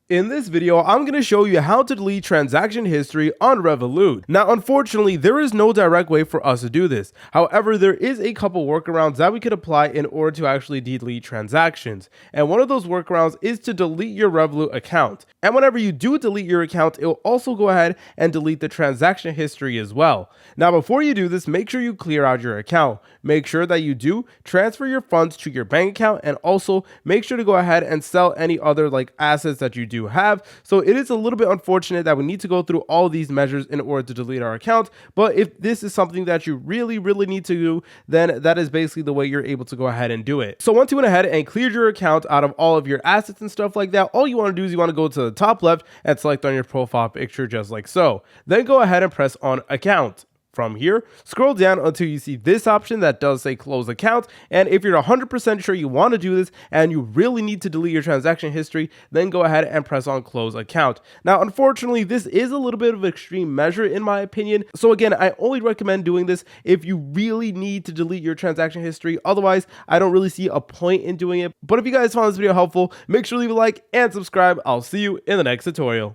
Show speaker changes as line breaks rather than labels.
In this video, I'm going to show you how to delete transaction history on Revolut. Now, unfortunately, there is no direct way for us to do this. However, there is a couple workarounds that we could apply in order to actually delete transactions. And one of those workarounds is to delete your Revolut account. And whenever you do delete your account, it will also go ahead and delete the transaction history as well. Now, before you do this, make sure you clear out your account. Make sure that you do transfer your funds to your bank account, and also make sure to go ahead and sell any other assets that you do have. So it is a little bit unfortunate that we need to go through all these measures in order to delete our account, but if this is something that you really need to do, then that is basically the way you're able to go ahead and do it. So once you went ahead and cleared your account out of all of your assets and stuff like that, all you want to do is you want to go to the top left and select on your profile picture just like so. Then go ahead and press on account. From here, scroll down until you see this option that does say close account. And if you're 100% sure you want to do this and you really need to delete your transaction history, then go ahead and press on close account. Now, unfortunately, this is a little bit of an extreme measure in my opinion. So again, I only recommend doing this if you really need to delete your transaction history. Otherwise, I don't really see a point in doing it. But if you guys found this video helpful, make sure to leave a like and subscribe. I'll see you in the next tutorial.